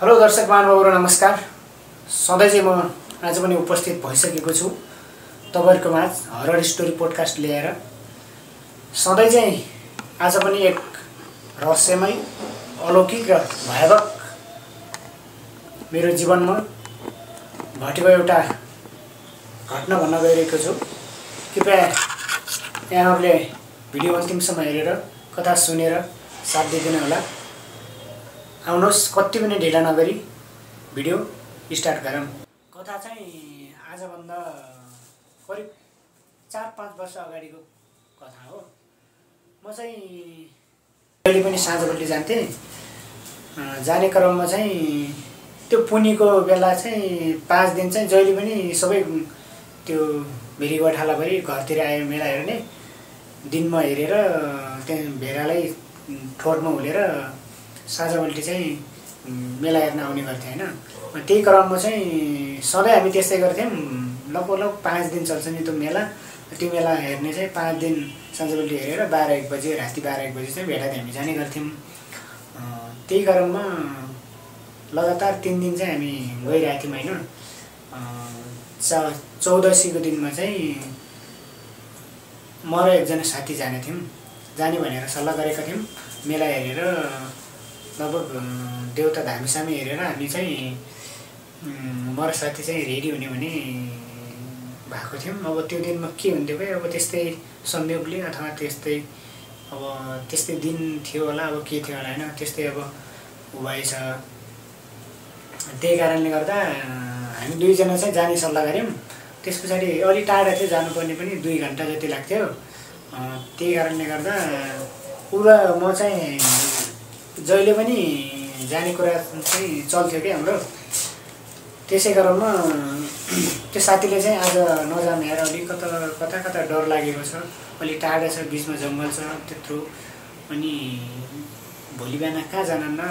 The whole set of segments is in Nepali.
हेलो दर्शक महानुभावहरु नमस्कार। सधैँ चाहिँ म आज पनि उपस्थित भइसकेको छु तपाईहरुको माझ हरर स्टोरी पोडकास्ट लिएर। सधैँ चाहिँ आज पनि एक रहस्यमय अलौकिक र भयावह मेरो जीवनमा घटेको एउटा घटना भन्न गइरहेको छु। कृपया यहाँहरुले भिडियो अन्तिमसम्म हेरेर कथा सुनेर साथ दिदिनु होला। आउनुहोस् कति पनि ढिला नगरी भिडियो स्टार्ट गरौँ। कथा चाहिँ आजभन्दा करिब 4-5 वर्ष अगाडिको कथा हो। म चाहिँ जहिले पनि साँझपट्टि जान्थेँ। जाने क्रममा चाहिँ त्यो पुनीको बेला चाहिँ 5 दिन चाहिँ जहिले पनि सबै त्यो भेरी गोठालाभरि घरतिर आयो मेला हेर्ने। दिनमा हेरेर त्यहाँ भेडालाई ठोरमा हुलेर साँझपल्टि चाहिँ मेला हेर्न आउने गर्थे हैन। त्यही क्रममा चाहिँ सधैँ हामी त्यस्तै गर्थ्यौँ। लगभग 5 दिन चल्छ नि त्यो मेला। त्यो मेला हेर्ने चाहिँ 5 दिन साँझपल्टि हेरेर 12-1 बजे राति 12-1 बजे चाहिँ भेडाले हामी जाने गर्थ्यौँ। त्यही क्रममा लगातार 3 दिन चाहिँ हामी गइरहेको थियौँ हैन। 14औँसीको दिनमा चाहिँ म र एकजना साथी जाने थियौँ। जाने भनेर सल्लाह गरेका थियौँ। मेला हेरेर लगभग देउता धामीसामी हेरेर हामी चाहिँ म र साथी चाहिँ रेडी हुने भने भएको थियौँ। अब त्यो दिनमा के हुन्थ्यो भाइ, अब त्यस्तै संयोगले अथवा त्यस्तै दिन थियो होला, अब के थियो होला हैन। त्यस्तै अब भएछ। त्यही कारणले गर्दा हामी दुईजना चाहिँ जाने सल्लाह गऱ्यौँ। त्यसपछि अलि टाढा थियो, जानुपर्ने पनि 2 घण्टा जति लाग्थ्यो। त्यही कारणले गर्दा पुरा म चाहिँ जहिले पनि जाने कुरा चाहिँ चल्थ्यो कि हाम्रो। त्यसै क्रममा त्यो साथीले चाहिँ आज नजाने यार, अलि कता डर लागेको छ, अलि टाढा छ, बिचमा जङ्गल छ त्यत्रो, अनि भोलि बिहान कहाँ जान न,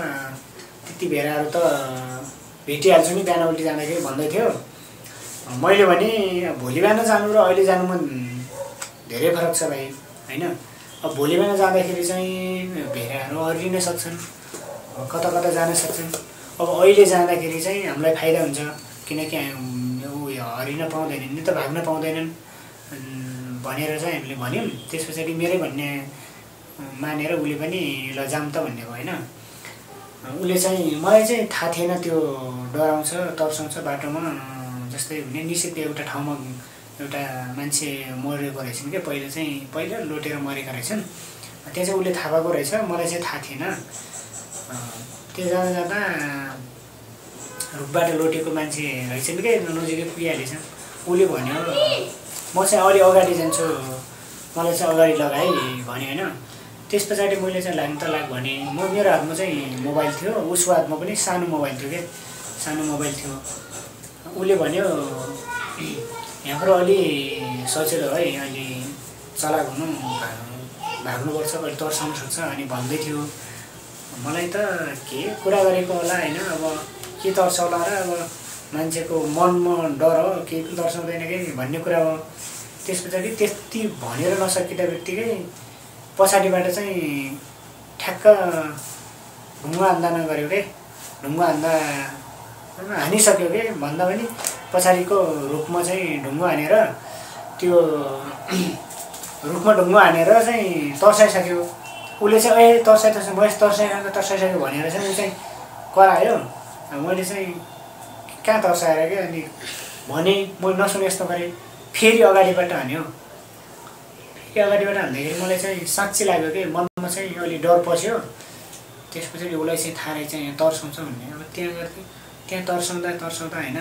त्यति भेडाहरू त भेटिहाल्छु नि बिहान उल्टी जाँदाखेरि भन्दै थियो। मैले भने भोलि बिहान जानु र अहिले जानुमा धेरै फरक छ भाइ हैन। अब भोलि बिहान जाँदाखेरि चाहिँ भेडाहरू हरिन सक्छन्, कता जान सक्छन्। अब अहिले जाँदाखेरि चाहिँ हामीलाई फाइदा हुन्छ, किनकि हरिन पाउँदैनन् नि त, भाग्न पाउँदैनन् भनेर चाहिँ हामीले भन्यौँ। त्यस पछाडि मेरै भन्ने मानेर उसले पनि ल जाम त भन्ने भयो हैन। उसले चाहिँ मलाई चाहिँ थाहा थिएन त्यो डराउँछ तर्साउँछ बाटोमा। जस्तै हुने निश्चित एउटा ठाउँमा एउटा मान्छे मरेको रहेछन् क्या, पहिला लोटेर मरेका रहेछन्। त्यहाँ चाहिँ उसले थाहा पाएको रहेछ, मलाई चाहिँ थाहा थिएन। त्यो जाँदा रुखबाट लोटेको मान्छे रहेछन् क्या, नजिकै पुगिहालेछ। उसले भन्यो म चाहिँ अलि अगाडि जान्छु, मलाई चाहिँ अगाडि लगाए भन्यो हैन। त्यस पछाडि मैले चाहिँ लाग भने मेरो हातमा चाहिँ मोबाइल थियो, उसको हातमा पनि सानो मोबाइल थियो क्या, सानो मोबाइल थियो। उसले भन्यो यहाँबाट अलि सजिलो है, अलि चलाक हुनु, भाग्नुपर्छ, अलि तर्साउनु सक्छ अनि भन्दै थियो। मलाई त के कुरा गरेको होला हैन। अब के तर्साउला र, अब मान्छेको मनमा डर हो, केही पनि तर्साउँदैन कि भन्ने कुरा हो। त्यस पछाडि त्यति भनेर नसकिँदा बित्तिकै पछाडिबाट चाहिँ ठ्याक्क ढुङ्गा हान्दा नगर्यो के, ढुङ्गा हानिसक्यो के भन्दा पनि पछाडिको रुखमा चाहिँ ढुङ्गा हानेर त्यो रुखमा ढुङ्गा हानेर चाहिँ तर्साइसक्यो। उसले चाहिँ तर्साइसक्यो भनेर चाहिँ ऊ चाहिँ करायो। मैले चाहिँ कहाँ तर्साएर क्या, अनि भने मैले नसुने यस्तो गरेँ। फेरि अगाडिबाट हान्यो। फेरि अगाडिबाट हान्दाखेरि मलाई चाहिँ साँच्ची लाग्यो कि मनमा चाहिँ अलि डर पस्यो। त्यस पछाडि उसलाई चाहिँ थाहा रहेछ यहाँ तर्साउँछ भन्ने। अब त्यहाँ तर्साउँदा हैन,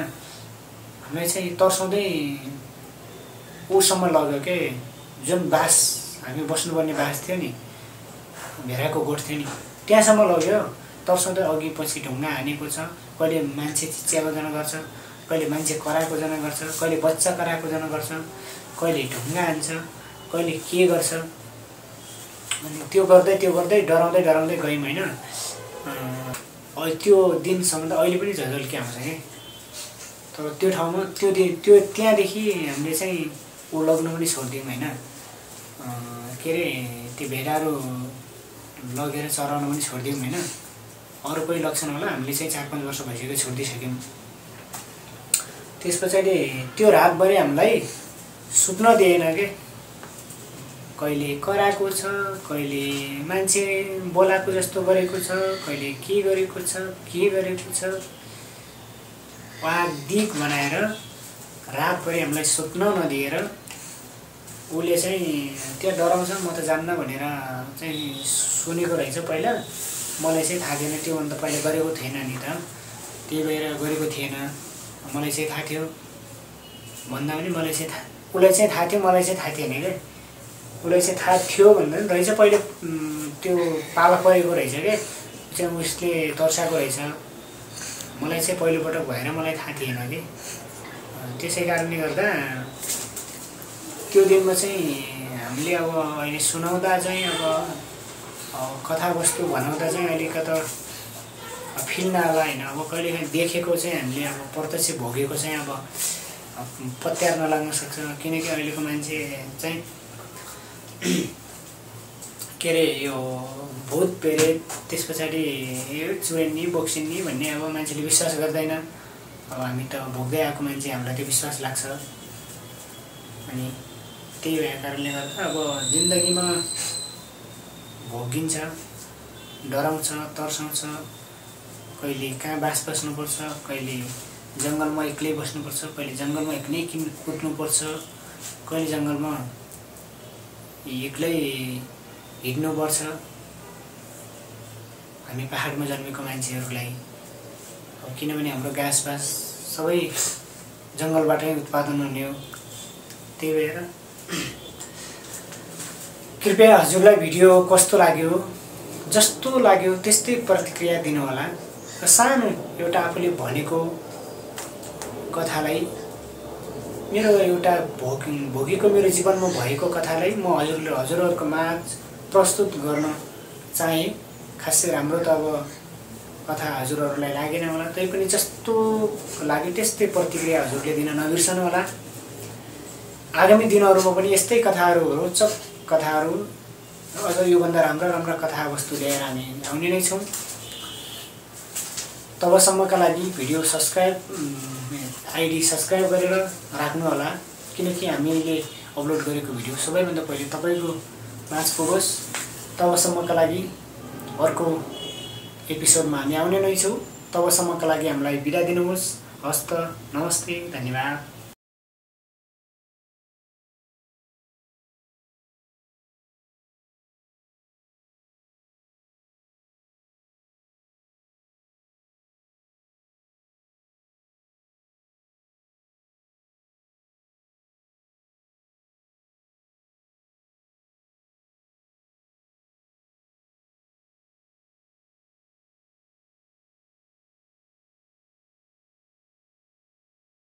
हामीलाई चाहिँ तर्साउँदै ऊसम्म लग्यो के, जुन बास हामी बस्नुपर्ने बास थियो नि, भेडाको गोठ थियो नि, त्यहाँसम्म लग्यो। तर्साउँदै अघि पछि ढुङ्गा हानेको छ। कहिले मान्छे चिच्याएको जना गर्छ, कहिले मान्छे कराएको जना गर्छ, कहिले बच्चा कराएको जना गर्छ, कहिले ढुङ्गा हान्छ, कहिले के गर्छ। अनि त्यो गर्दै डराउँदै गयौँ हैन। त्यो दिनसम्म त अहिले पनि झल्के आउँछ कि। तर त्यो ठाउँमा त्यो त्यहाँदेखि हामीले चाहिँ लग्न पनि छोडिदियौँ हैन। के अरे त्यो भेडाहरू लगेर चराउन पनि छोडिदियौँ हैन। अरू कोही लक्षण होला हामीले चाहिँ 4-5 वर्ष भइसक्यो छोडिदिइसक्यौँ। त्यस पछाडि त्यो रातभरि हामीलाई सुत्न दिएन के, कहिले कराएको छ, कहिले मान्छे बोलाएको जस्तो गरेको छ, कहिले के गरेको छ वागदिक बनाएर रातभरि हामीलाई सुत्न नदिएर उसले चाहिँ त्यो डराउँछ म त जान्न भनेर चाहिँ सुनेको रहेछ पहिला। मलाई चाहिँ थाहा थिएन, त्योभन्दा पहिला गरेको थिएन नि त, त्यही भएर गरेको थिएन। मलाई चाहिँ थाहा थियो भन्दा पनि मलाई चाहिँ उसलाई चाहिँ थाहा थियो, मलाई चाहिँ थाहा थिएन क्या। उसलाई चाहिँ थाहा थियो भन्दा पनि रहेछ पहिले त्यो पाला परेको रहेछ क्या, चाहिँ उसले तर्साएको रहेछ। मलाई चाहिँ पहिलोपटक भएर मलाई थाहा थिएन कि। त्यसै कारणले गर्दा त्यो दिनमा चाहिँ हामीले अब अहिले सुनाउँदा चाहिँ अब कथावस्तु भनाउँदा चाहिँ अलिकत फिल नहोला होइन। अब कहिलेकाहीँ देखेको चाहिँ हामीले अब प्रत्यक्ष भोगेको चाहिँ अब पत्यार नलाग्न सक्छ, किनकि अहिलेको मान्छे चाहिँ के अरे यो भूत प्रेत त्यस पछाडि यो चुरेन्नी बोक्सिन्नी भन्ने अब मान्छेले विश्वास गर्दैन। अब हामी त भोग्दै आएको मान्छे, हामीलाई त्यो विश्वास लाग्छ। अनि त्यही भएको कारणले गर्दा अब जिन्दगीमा भोगिन्छ, डराउँछ, तर्साउँछ। कहिले कहाँ बास बस्नुपर्छ, कहिले जङ्गलमा एक्लै बस्नुपर्छ, कहिले जङ्गलमा एक्लै कुद्नुपर्छ, कहिले जङ्गलमा एक्लै हिँड्नुपर्छ। हामी पहाडमा जन्मेको मान्छेहरूलाई किनभने हाम्रो घाँसबास सबै जङ्गलबाटै उत्पादन हुने हो। त्यही भएर कृपया हजुरलाई भिडियो कस्तो लाग्यो, जस्तो लाग्यो त्यस्तै प्रतिक्रिया दिनुहोला। सानो एउटा आफूले भनेको कथालाई, मेरो एउटा भोगेको मेरो जीवनमा भएको कथालाई म हजुरहरूको माझ प्रस्तुत गर्न चाहेँ। खासै राम्रो त अब कथा हजुरहरूलाई लागेन होला, तैपनि जस्तो लाग्यो त्यस्तै प्रतिक्रिया हजुरले दिन नबिर्सनु होला। आगामी दिनहरूमा पनि यस्तै कथाहरू, रोचक कथाहरू, अझ योभन्दा राम्रा कथावस्तु लिएर हामी आउने नै छौँ। तबसम्मका लागि भिडियो आइडी सब्सक्राइब गरेर राख्नु होला, किनकि हामीले अपलोड गरेको भिडियो सबैभन्दा पहिले तपाईँको माझ पुगोस्। तबसम्मका लागि अर्को एपिसोडमा हामी आउने नै छौँ। तबसम्मका लागि हामीलाई बिदा दिनुहोस्। हस्त, नमस्ते, धन्यवाद।